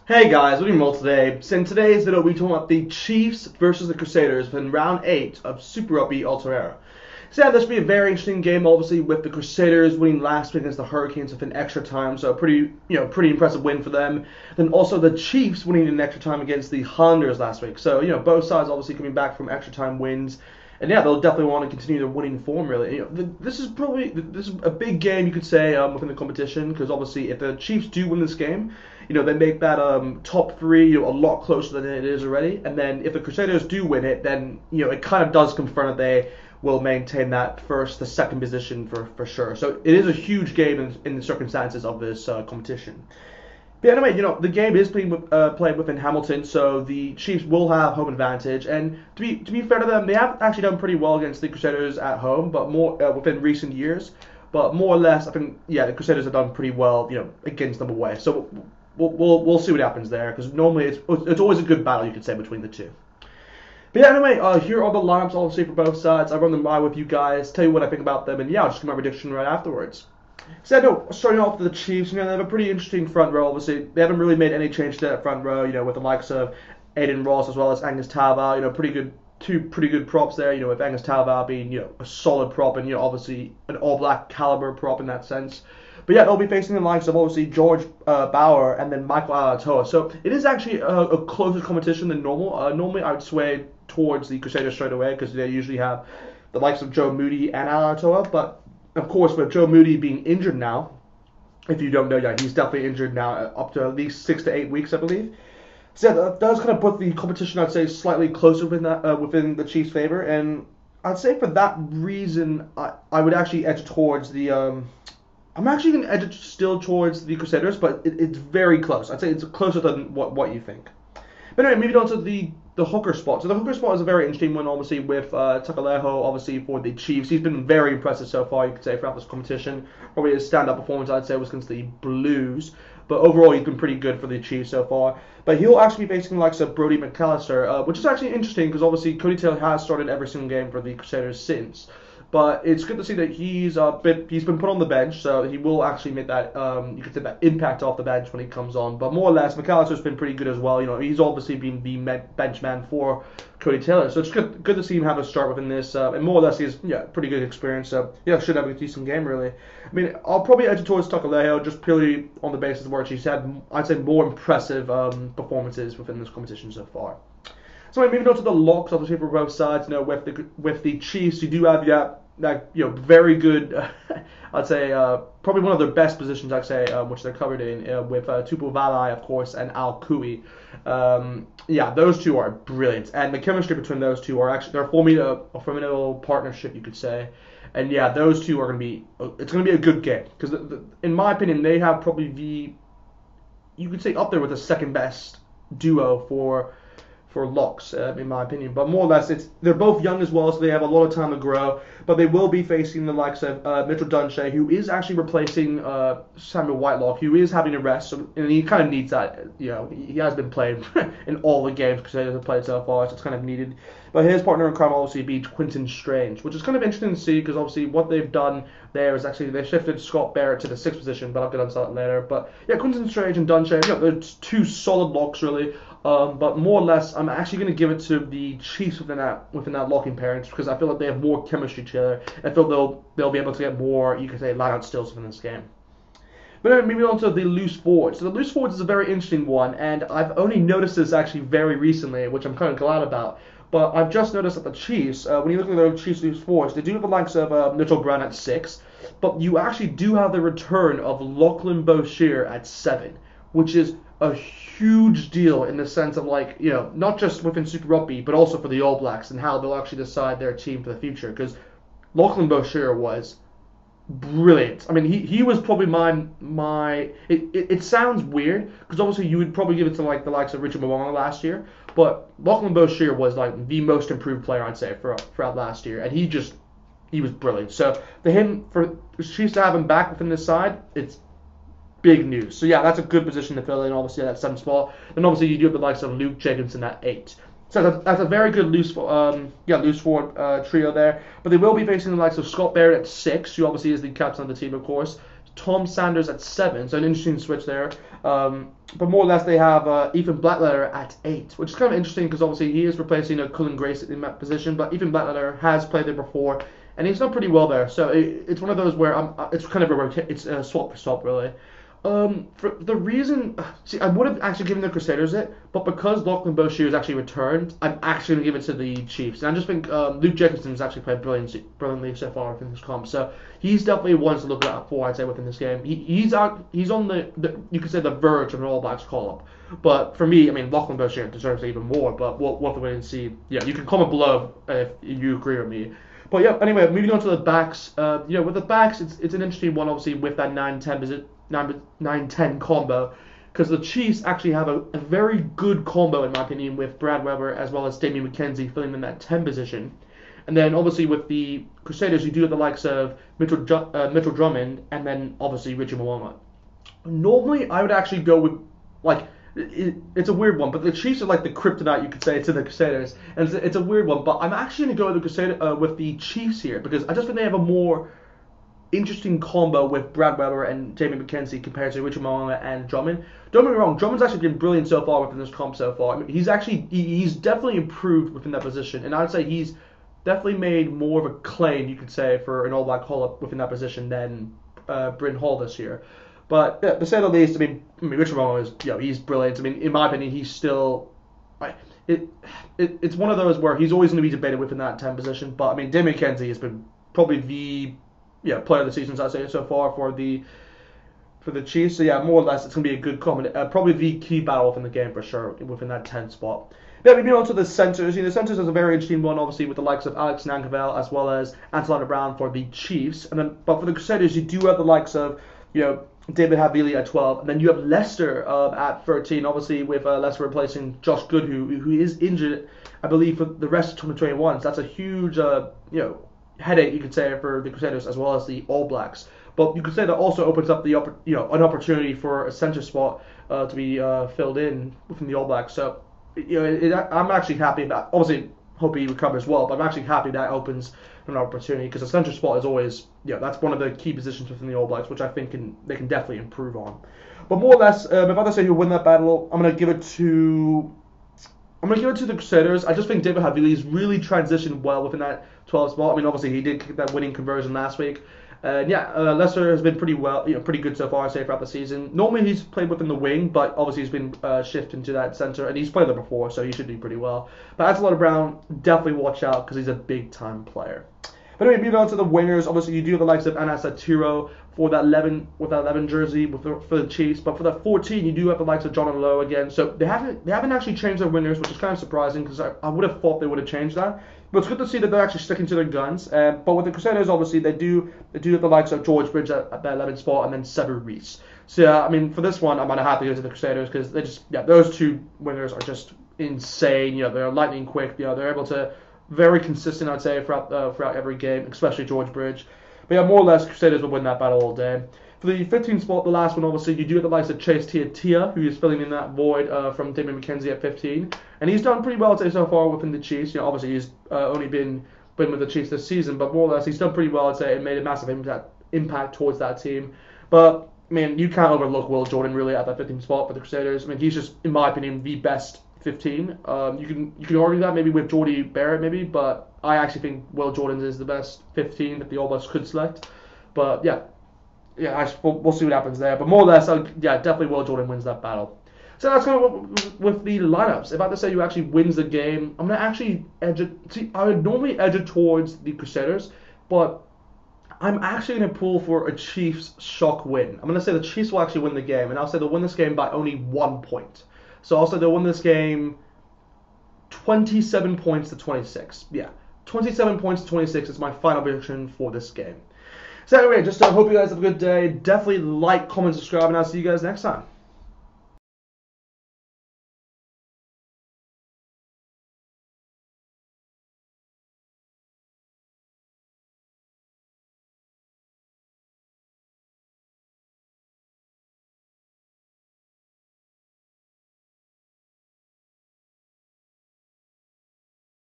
Hey guys, what are you doing today? So in today's video, we're talking about the Chiefs versus the Crusaders in round 8 of Super Rugby Aotearoa. So yeah, this will be a very interesting game, obviously, with the Crusaders winning last week against the Hurricanes within extra time, so pretty impressive win for them. Then also the Chiefs winning in extra time against the Highlanders last week. So, both sides obviously coming back from extra time wins. And yeah, they'll definitely want to continue their winning form, really. This is a big game, you could say, within the competition, because obviously if the Chiefs do win this game, they make that top three, a lot closer than it is already. And then if the Crusaders do win it, then it kind of does confirm that they will maintain that the second position for sure. So it is a huge game in the circumstances of this competition. But anyway, the game is played within Hamilton, so the Chiefs will have home advantage. And to be fair to them, they have actually done pretty well against the Crusaders at home, but more within recent years. But more or less, I think, the Crusaders have done pretty well, against them away. So we'll see what happens there, because normally it's always a good battle, you could say, between the two. But yeah, anyway, here are the lineups, obviously, for both sides. I run them by with you guys, tell you what I think about them, and yeah, I'll just give my prediction right afterwards. So, starting off with the Chiefs, they have a pretty interesting front row, obviously. They haven't really made any change to that front row, with the likes of Aiden Ross as well as Angus Talbot, two pretty good props there, with Angus Talbot being, a solid prop and, obviously an all-black caliber prop in that sense. But yeah, they'll be facing the likes of, obviously, George Bauer and then Michael Aotearoa. So it is actually a closer competition than normal. Normally, I would sway towards the Crusaders straight away because they usually have the likes of Joe Moody and Aotearoa. But, of course, with Joe Moody being injured now, if you don't know, yeah, he's definitely injured now, up to at least 6 to 8 weeks, I believe. So that does kind of put the competition, I'd say, slightly closer within the Chiefs' favor. And I'd say for that reason, I would actually edge towards the... I'm actually going to edge it still towards the Crusaders, but it's very close. I'd say it's closer than what you think. But anyway, moving on to the hooker spot. So the hooker spot is a very interesting one, obviously, with Takaleho, obviously, for the Chiefs. He's been very impressive so far, you could say, throughout this competition. Probably his stand-up performance, I'd say, was against the Blues. But overall, he's been pretty good for the Chiefs so far. But he'll actually be facing the likes of Brodie McAllister, which is actually interesting because, obviously, Cody Taylor has started every single game for the Crusaders since. But it's good to see that he's been put on the bench, so he will actually make that you could say that impact off the bench when he comes on. But more or less, McAllister's been pretty good as well. He's obviously been the bench man for Cody Taylor, so it's good to see him have a start within this. And more or less, he's pretty good experience. So should have a decent game really. I mean, I'll probably edge towards Takaleho just purely on the basis of where she's had, I'd say, more impressive performances within this competition so far. So moving on to the locks, obviously for both sides, with the Chiefs, you do have that very good, I'd say probably one of their best positions, I'd say, which they're covered in with Tupu Valai, of course, and Al Kui. Those two are brilliant, and the chemistry between those two they're forming a formidable partnership, you could say. And those two are going to be it's going to be a good game because in my opinion they have probably you could say up there with the second best duo for locks, in my opinion. But more or less, they're both young as well, so they have a lot of time to grow. But they will be facing the likes of Mitchell Dunshea, who is actually replacing Samuel Whitelock, who is having a rest, and he kind of needs that. He has been playing in all the games Crusaders have played so far, so it's kind of needed. But his partner in crime will obviously be Quinton Strange, which is kind of interesting to see because obviously what they've done there is actually they shifted Scott Barrett to the 6th position, but I'll get onto that later. But Quinton Strange and Dunshea, they're two solid locks really. But more or less, I'm actually going to give it to the Chiefs within that locking pairings because I feel like they have more chemistry together. I feel they'll be able to get more, you could say, line-out stills within this game. But then moving on to the loose forwards. So the loose forwards is a very interesting one, and I've only noticed this actually very recently, which I'm kind of glad about. But I've just noticed that the Chiefs, when you look at the Chiefs loose forwards, they do have the likes of Mitchell Brown at 6, but you actually do have the return of Lachlan Boshier at 7, which is a huge deal in the sense of not just within Super Rugby, but also for the All Blacks and how they'll actually decide their team for the future. Because Lachlan Boshier was brilliant. I mean, he was probably my. It sounds weird because obviously you would probably give it to the likes of Richard Mwanga last year, but Lachlan Boshier was the most improved player I'd say throughout last year, and he was brilliant. So for Chiefs to have him back within this side, it's big news. So that's a good position to fill in, obviously, at that 7 spot. And obviously you do have the likes of Luke Jenkinson at 8. So that's a very good loose forward trio there. But they will be facing the likes of Scott Barrett at 6, who obviously is the captain of the team, of course. Tom Sanders at 7, so an interesting switch there. But more or less they have Ethan Blackletter at 8, which is kind of interesting because obviously he is replacing Cullen Grace in that position, but Ethan Blackletter has played there before, and he's done pretty well there. So it's one of those where it's kind of a swap for swap really. For the reason, I would have actually given the Crusaders it, but because Lachlan Boshier has actually returned, I'm actually going to give it to the Chiefs. And I just think Luke Jacobson's actually played brilliantly so far within this comp, so he's definitely one to look out for, I'd say, within this game. He's on the you could say the verge of an All Blacks call-up. But for me, I mean, Lachlan Boshier deserves it even more, but we'll have to wait and see. Yeah, you can comment below if you agree with me. But yeah, anyway, moving on to the backs. With the backs, it's an interesting one, obviously, with that 9-10 combo, because the Chiefs actually have a very good combo, in my opinion, with Brad Weber as well as Damian McKenzie filling in that 10 position. And then, obviously, with the Crusaders, you do have the likes of Mitchell Drummond and then, obviously, Richie Mo'unga. Normally, I would actually go with, it's a weird one, but the Chiefs are like the kryptonite, you could say, to the Crusaders, and it's a weird one. But I'm actually going to go with the Chiefs here, because I just think they have a more interesting combo with Brad Weber and Jamie McKenzie compared to Richard Mo'unga and Drummond. Don't get me wrong, Drummond's actually been brilliant so far within this comp so far. I mean, he's definitely improved within that position, and I'd say he's definitely made more of a claim, you could say, for an All Black call-up within that position than Bryn Hall this year. But yeah, to say the least, I mean Richard Mo'unga is, he's brilliant. I mean, in my opinion, he's still it's one of those where he's always going to be debated within that 10 position. But I mean, Jamie McKenzie has been probably the player of the season, I'd say, so far for the Chiefs. So yeah, more or less, it's going to be a good probably the key battle in the game for sure within that 10 spot. Then moving on to the centers. The centers is a very interesting one, obviously, with the likes of Alex Nankerville as well as Antonio Brown for the Chiefs. But for the Crusaders, you do have the likes of David Havili at 12, and then you have Leicester at 13, obviously with Leicester replacing Josh Good, who is injured, I believe, for the rest of 2021. So that's a huge headache, you could say, for the Crusaders as well as the All Blacks. But you could say that also opens up an opportunity for a center spot to be filled in within the All Blacks. So I'm actually happy about. Obviously, hope he recovers well, but I'm actually happy that opens an opportunity, because a center spot is always that's one of the key positions within the All Blacks, which I think they can definitely improve on. But more or less, if I had to say who win that battle, I'm gonna give it to the Crusaders. I just think David Havili's really transitioned well within that 12 spot. I mean, obviously he did kick that winning conversion last week. Leicester has been pretty good so far, I'd say, throughout the season. Normally he's played within the wing, but obviously he's been shifted into that centre, and he's played there before, so he should do pretty well. But Antonio Brown, definitely watch out, because he's a big-time player. But anyway, moving on to the wingers, obviously you do have the likes of Aotearoa for that 11 jersey for the Chiefs, but for that 14 you do have the likes of John Lowe again. So they haven't actually changed their wingers, which is kind of surprising, because I would have thought they would have changed that. But it's good to see that they're actually sticking to their guns. But with the Crusaders, obviously they do have the likes of George Bridge at that 11 spot, and then Sever Reese. So yeah, I mean, for this one I'm gonna have to go to the Crusaders, because they just those two wingers are just insane. They're lightning quick. They're able to very consistent, I'd say, throughout every game, especially George Bridge. But yeah, more or less, Crusaders will win that battle all day. For the 15th spot, the last one, obviously, you do have the likes of Chase Tia, who is filling in that void from Damian McKenzie at 15. And he's done pretty well, I'd say, so far within the Chiefs. Obviously, he's only been with the Chiefs this season, but more or less, he's done pretty well, I'd say, and made a massive impact towards that team. But, I mean, you can't overlook Will Jordan, really, at that 15th spot for the Crusaders. I mean, he's just, in my opinion, the best 15. You can argue that maybe with Jordy Barrett, maybe, but I actually think Will Jordan is the best 15 that the All Blacks could select. But we'll see what happens there. But more or less, definitely Will Jordan wins that battle. So that's kind of with the lineups. If I had to say who actually wins the game, I'm gonna actually edge it. See, I would normally edge it towards the Crusaders, but I'm actually gonna pull for a Chiefs shock win. I'm gonna say the Chiefs will actually win the game, and I'll say they'll win this game by only 1 point. So also they'll win this game 27 points to 26. 27 points to 26 is my final prediction for this game. So anyway, just hope you guys have a good day. Definitely like, comment, subscribe, and I'll see you guys next time.